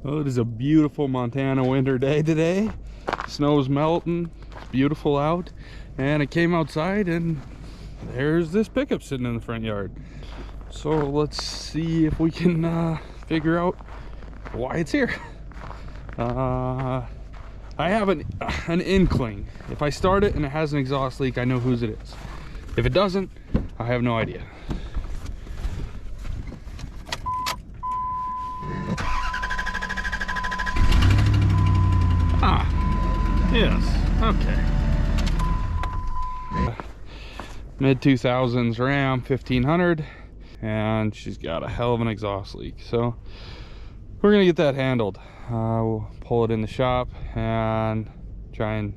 Well, it is a beautiful Montana winter day today. Snow's melting, it's beautiful out, and it came outside and there's this pickup sitting in the front yard. So let's see if we can figure out why it's here. I have an inkling. If I start it and it has an exhaust leak, I know whose it is. If it doesn't, I have no idea. Ah, yes, okay. Mid 2000s Ram 1500, and she's got a hell of an exhaust leak. So we're gonna get that handled. We'll pull it in the shop and try and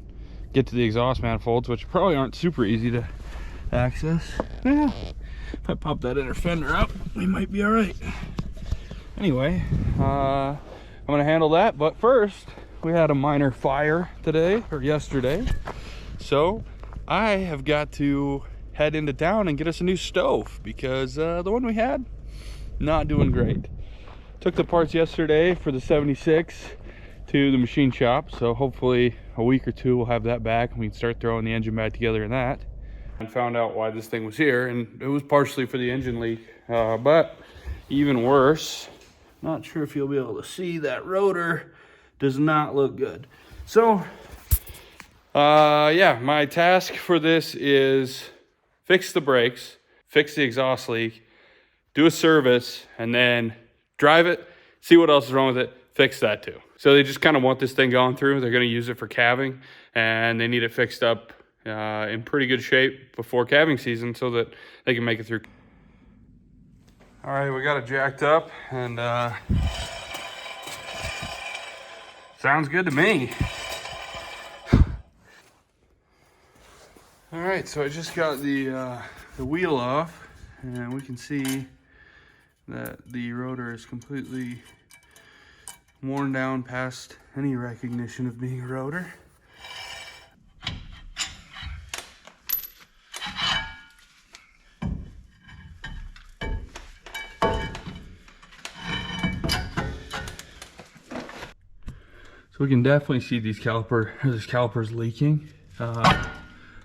get to the exhaust manifolds, which probably aren't super easy to access. Yeah, if I pop that inner fender up, we might be all right. Anyway, I'm gonna handle that, but first, we had a minor fire today, or yesterday, so I have got to head into town and get us a new stove, because the one we had, not doing great. Took the parts yesterday for the 76 to the machine shop, so hopefully a week or two we'll have that back and we can start throwing the engine back together in that. And found out why this thing was here, and it was partially for the engine leak, but even worse, not sure if you'll be able to see, that rotor does not look good. So yeah, my task for this is fix the brakes, fix the exhaust leak, do a service, and then drive it, see what else is wrong with it, fix that too. So they just kind of want this thing going through. They're going to use it for calving, and they need it fixed up in pretty good shape before calving season so that they can make it through. All right, we got it jacked up, and sounds good to me. All right, so I just got the wheel off, and we can see that the rotor is completely worn down past any recognition of being a rotor. So we can definitely see this caliper's leaking, and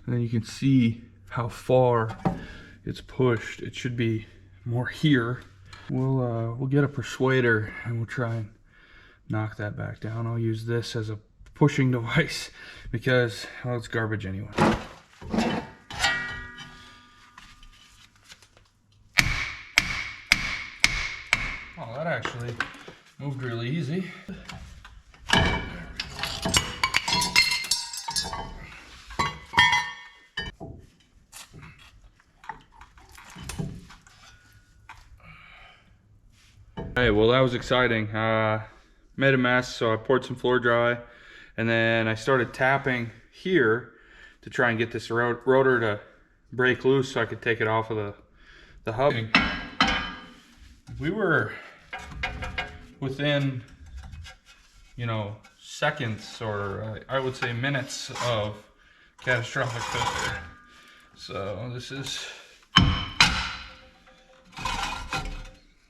then you can see how far it's pushed. It should be more here. We'll get a persuader and we'll try and knock that back down. I'll use this as a pushing device because, well, it's garbage anyway. Oh, that actually moved really easy. Hey, well, that was exciting. Made a mess, so I poured some floor dry, and then I started tapping here to try and get this rotor to break loose so I could take it off of the hub. We were within, seconds, or I would say minutes of catastrophic failure. So this is...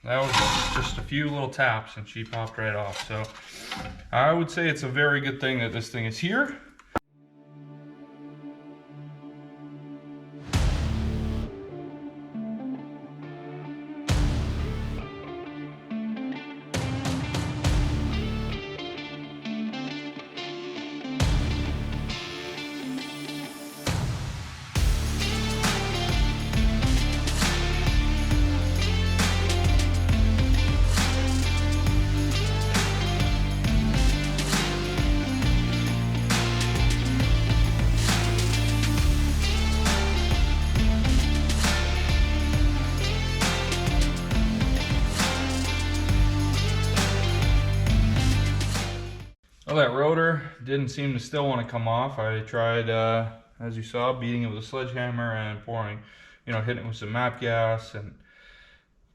That was just a few little taps and she popped right off. So I would say it's a very good thing that this thing is here. Well, that rotor didn't seem to still want to come off. I tried, as you saw, beating it with a sledgehammer and pouring, hitting it with some MAP gas, and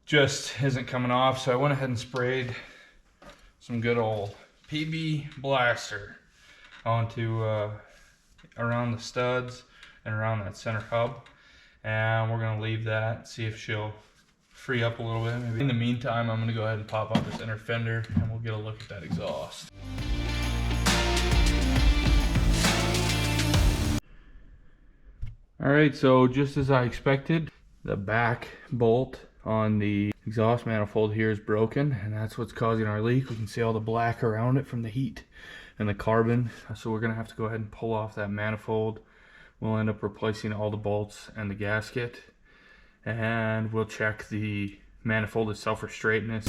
just isn't coming off. So I went ahead and sprayed some good old PB Blaster onto around the studs and around that center hub, and we're gonna leave that, see if she'll free up a little bit. Maybe in the meantime, I'm gonna go ahead and pop out this inner fender and we'll get a look at that exhaust. All right, so just as I expected, the back bolt on the exhaust manifold here is broken, and that's what's causing our leak. We can see all the black around it from the heat and the carbon. So we're gonna have to go ahead and pull off that manifold. We'll end up replacing all the bolts and the gasket, and we'll check the manifold itself for straightness.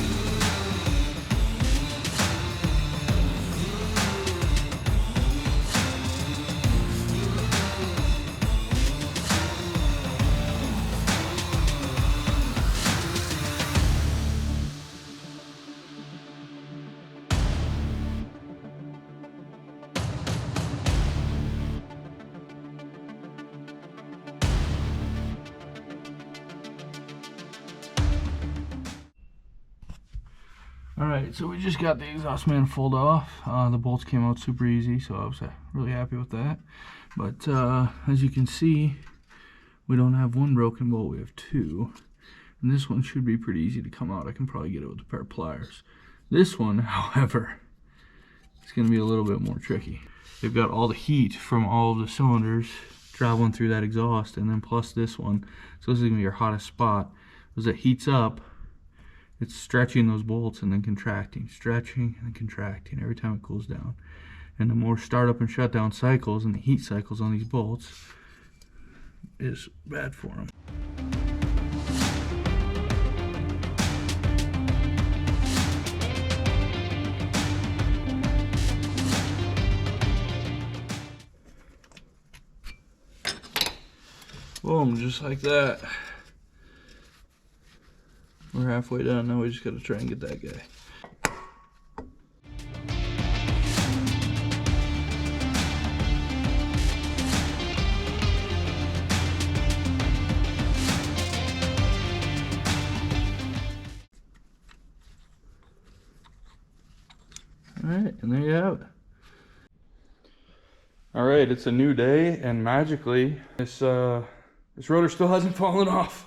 Alright, so we just got the exhaust manifold off. The bolts came out super easy, so I was really happy with that. But as you can see, we don't have one broken bolt, we have two. And this one should be pretty easy to come out. I can probably get it with a pair of pliers. This one, however, it's going to be a little bit more tricky. They've got all the heat from all of the cylinders traveling through that exhaust, and then plus this one. So this is going to be your hottest spot. As it heats up, it's stretching those bolts and then contracting, stretching and then contracting every time it cools down. And the more startup and shutdown cycles and the heat cycles on these bolts is bad for them. Boom, just like that. We're halfway done, now we just gotta try and get that guy. Alright, and there you have it. Alright, it's a new day, and magically, this rotor still hasn't fallen off.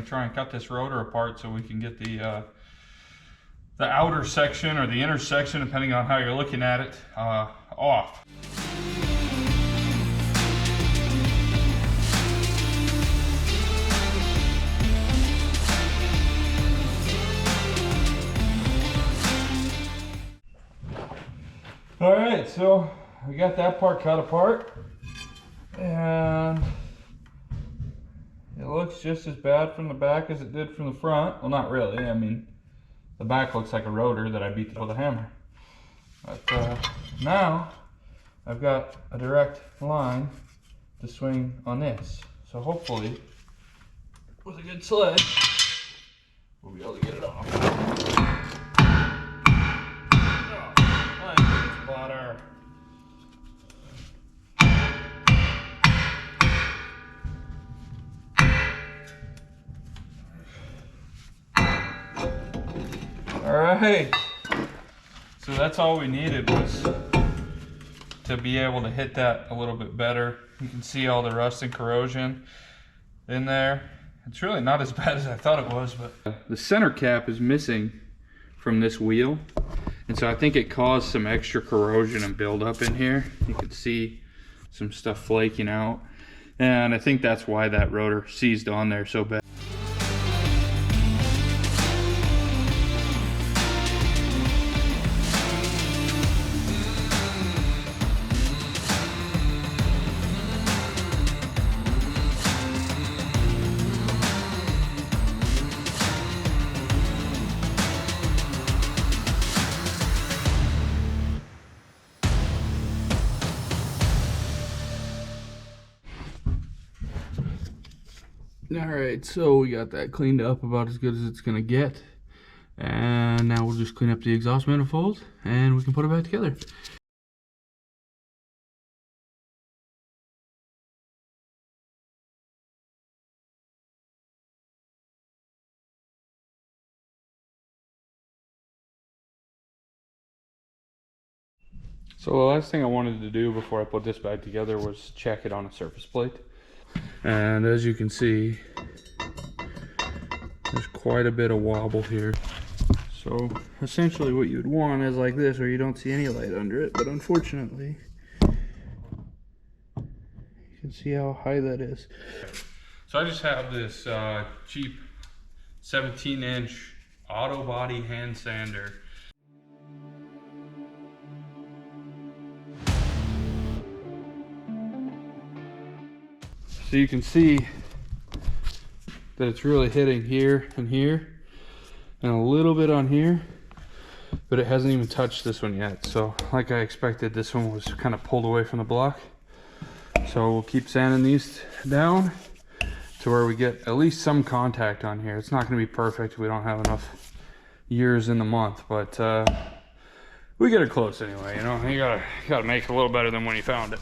Try and cut this rotor apart so we can get the outer section or the inner section, depending on how you're looking at it, off. All right, so we got that part cut apart, and it looks just as bad from the back as it did from the front. Well, not really. I mean, the back looks like a rotor that I beat with a hammer. But now I've got a direct line to swing on this. So hopefully, with a good sled, we'll be able to get it off. Oh, nice splatter. Alright, so that's all we needed, was to be able to hit that a little bit better. You can see all the rust and corrosion in there. It's really not as bad as I thought it was, but the center cap is missing from this wheel, and so I think it caused some extra corrosion and buildup in here. You can see some stuff flaking out, and I think that's why that rotor seized on there so bad. Alright, so we got that cleaned up about as good as it's gonna get. And now we'll just clean up the exhaust manifold and we can put it back together. So the last thing I wanted to do before I put this back together was check it on a surface plate. And as you can see, there's quite a bit of wobble here. So essentially what you'd want is like this, where you don't see any light under it, but unfortunately, you can see how high that is. So I just have this cheap 17-inch auto body hand sander. So you can see that it's really hitting here and here and a little bit on here, but it hasn't even touched this one yet. So like I expected, this one was kind of pulled away from the block. So we'll keep sanding these down to where we get at least some contact on here. It's not going to be perfect. We don't have enough years in the month, but we get it close anyway. You know, you gotta make it a little better than when you found it.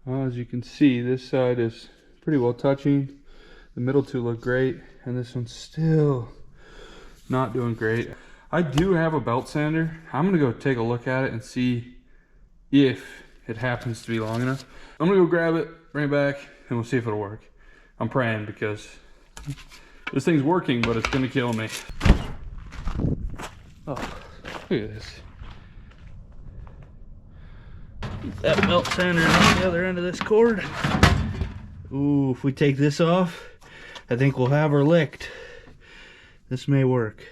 Well, as you can see, this side is pretty well touching. The middle two look great, and this one's still not doing great. I do have a belt sander. I'm gonna go take a look at it and see if it happens to be long enough. I'm gonna go grab it, bring it back, and we'll see if it'll work. I'm praying, because this thing's working, but it's gonna kill me. Oh, look at this. That belt sander is on the other end of this cord. Ooh, if we take this off, I think we'll have her licked. This may work.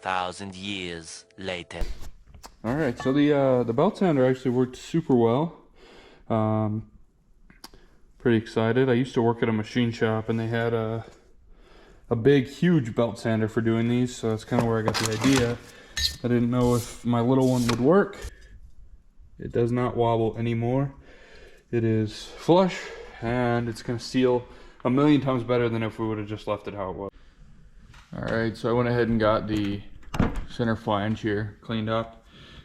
Thousand years later. All right, so the belt sander actually worked super well. Pretty excited. I used to work at a machine shop, and they had a big, huge belt sander for doing these, so that's kind of where I got the idea. I didn't know if my little one would work. It does not wobble anymore. It is flush, and it's going to seal a million times better than if we would have just left it how it was. All right, so I went ahead and got the center flange here cleaned up,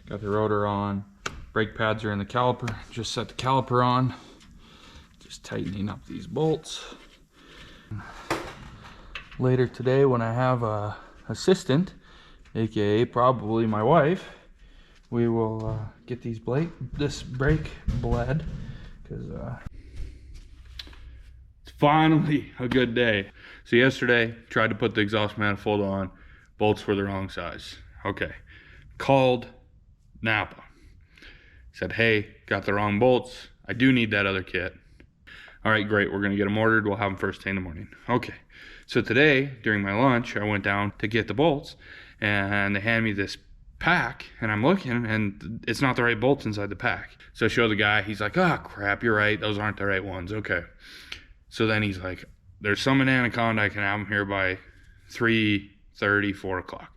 got the rotor on, brake pads are in the caliper, just set the caliper on, just tightening up these bolts. Later today, when I have a assistant, aka probably my wife, we will get this brake bled, because it's finally a good day. So yesterday, tried to put the exhaust manifold on, bolts were the wrong size. Okay, called Napa. Said, hey, got the wrong bolts. I do need that other kit. All right, great, we're gonna get them ordered. We'll have them first thing in the morning. Okay, so today, during my lunch, I went down to get the bolts, and they hand me this pack, and I'm looking, and it's not the right bolts inside the pack. So I show the guy, he's like, oh crap, you're right, those aren't the right ones. Okay, so then he's like, there's some in Anaconda, I can have them here by 3:30, 4 o'clock.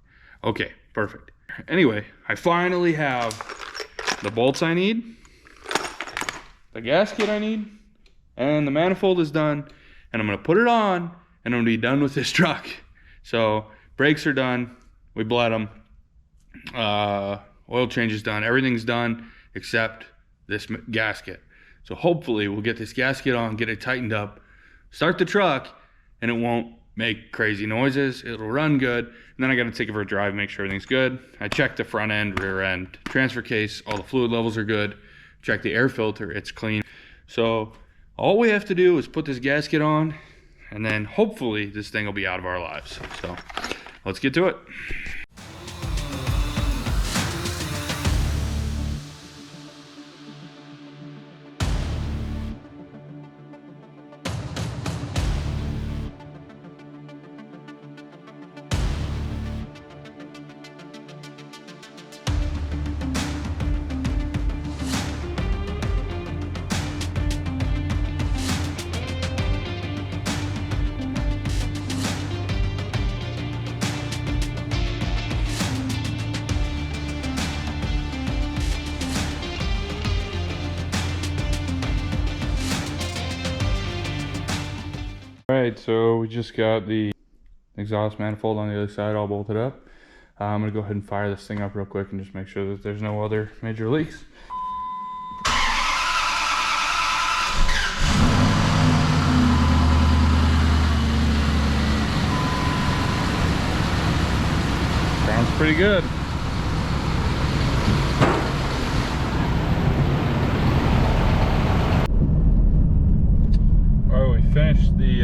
Okay, perfect. Anyway, I finally have the bolts I need, the gasket I need, and the manifold is done, and I'm gonna put it on, and I'm gonna be done with this truck. So brakes are done, we bled them, oil change is done, everything's done except this gasket. So hopefully we'll get this gasket on, get it tightened up, start the truck, and it won't make crazy noises. It'll run good, and then I got to take it for a drive, make sure everything's good. I checked the front end, rear end, transfer case, all the fluid levels are good. Check the air filter, it's clean. So all we have to do is put this gasket on, and then hopefully this thing will be out of our lives. So let's get to it. All right, so we just got the exhaust manifold on the other side all bolted up. I'm gonna go ahead and fire this thing up real quick and just make sure that there's no other major leaks. Sounds pretty good. All right, we finished the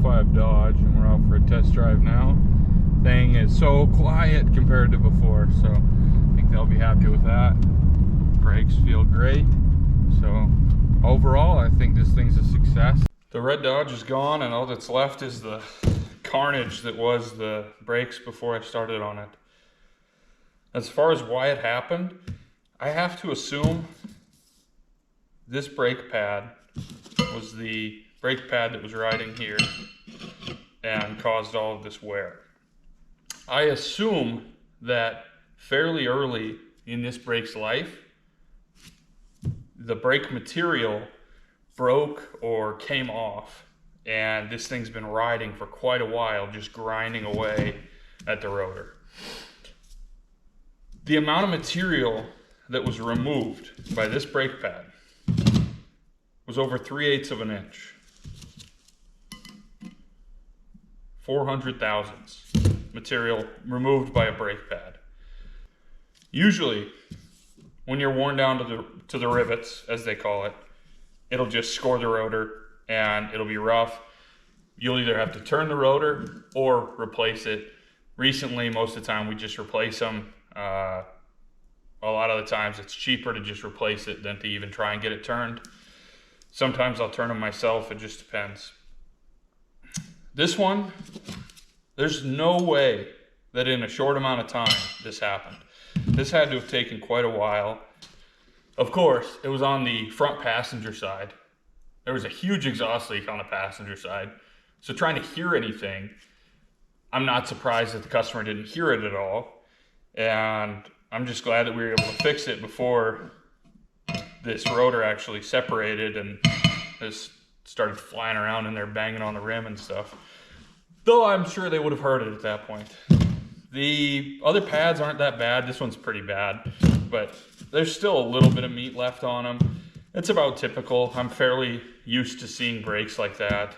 05 Dodge and we're out for a test drive now. Thing is so quiet compared to before, so I think they'll be happy with that. Brakes feel great. So overall, I think this thing's a success. The red Dodge is gone and all that's left is the carnage that was the brakes before I started on it. As far as why it happened, I have to assume this brake pad was the brake pad that was riding here and caused all of this wear. I assume that fairly early in this brake's life, the brake material broke or came off, and this thing's been riding for quite a while, just grinding away at the rotor. The amount of material that was removed by this brake pad was over 3/8 of an inch. 400 thousandths material removed by a brake pad. Usually, when you're worn down to the rivets, as they call it, it'll just score the rotor and it'll be rough. You'll either have to turn the rotor or replace it. Recently, most of the time, we just replace them. A lot of the times, it's cheaper to just replace it than to even try and get it turned. Sometimes I'll turn them myself, it just depends. This one, there's no way that in a short amount of time this happened. This had to have taken quite a while. Of course, it was on the front passenger side. There was a huge exhaust leak on the passenger side. So trying to hear anything, I'm not surprised that the customer didn't hear it at all. And I'm just glad that we were able to fix it before this rotor actually separated and this started flying around in there, banging on the rim and stuff. Though I'm sure they would have heard it at that point. The other pads aren't that bad. This one's pretty bad, but there's still a little bit of meat left on them. It's about typical. I'm fairly used to seeing brakes like that.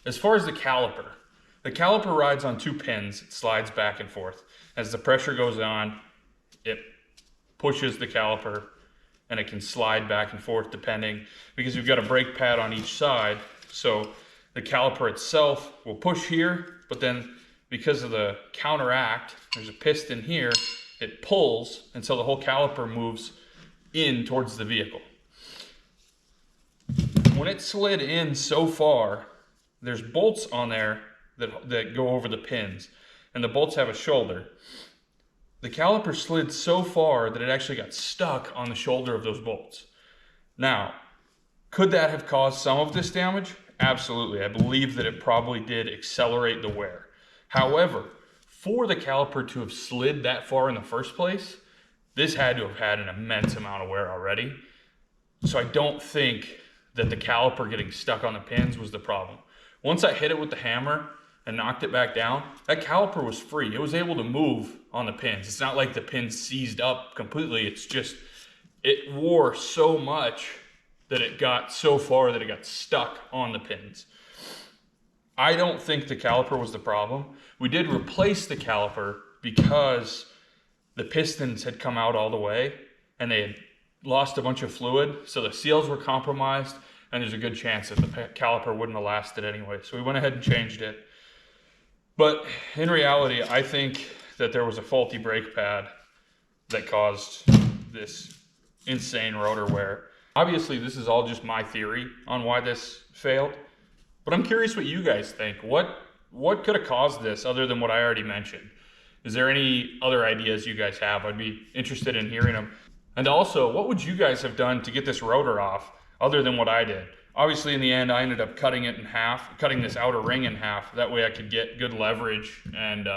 As far as the caliper rides on 2 pins. It slides back and forth. As the pressure goes on, it pushes the caliper and it can slide back and forth depending, because you've got a brake pad on each side. So the caliper itself will push here, but then because of the counteract, there's a piston here, it pulls, and so the whole caliper moves in towards the vehicle. When it slid in so far, there's bolts on there that go over the pins, and the bolts have a shoulder. The caliper slid so far that it actually got stuck on the shoulder of those bolts. Now, could that have caused some of this damage? Absolutely. I believe that it probably did accelerate the wear. However, for the caliper to have slid that far in the first place, this had to have had an immense amount of wear already. So I don't think that the caliper getting stuck on the pins was the problem. Once I hit it with the hammer and knocked it back down, that caliper was free. It was able to move on the pins. It's not like the pins seized up completely. It's just, it wore so much that it got so far that it got stuck on the pins. I don't think the caliper was the problem. We did replace the caliper because the pistons had come out all the way and they had lost a bunch of fluid. So the seals were compromised and there's a good chance that the caliper wouldn't have lasted anyway. So we went ahead and changed it. But in reality, I think that there was a faulty brake pad that caused this insane rotor wear. Obviously, this is all just my theory on why this failed, but I'm curious what you guys think. What could have caused this other than what I already mentioned? Is there any other ideas you guys have? I'd be interested in hearing them. And also, what would you guys have done to get this rotor off other than what I did? Obviously, in the end, I ended up cutting it in half, cutting this outer ring in half. That way I could get good leverage and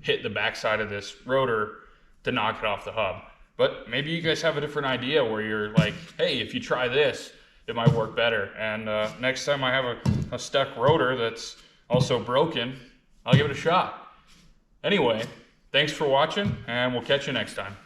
hit the backside of this rotor to knock it off the hub. But maybe you guys have a different idea where you're like, hey, if you try this, it might work better. And next time I have a stuck rotor that's also broken, I'll give it a shot. Anyway, thanks for watching, and we'll catch you next time.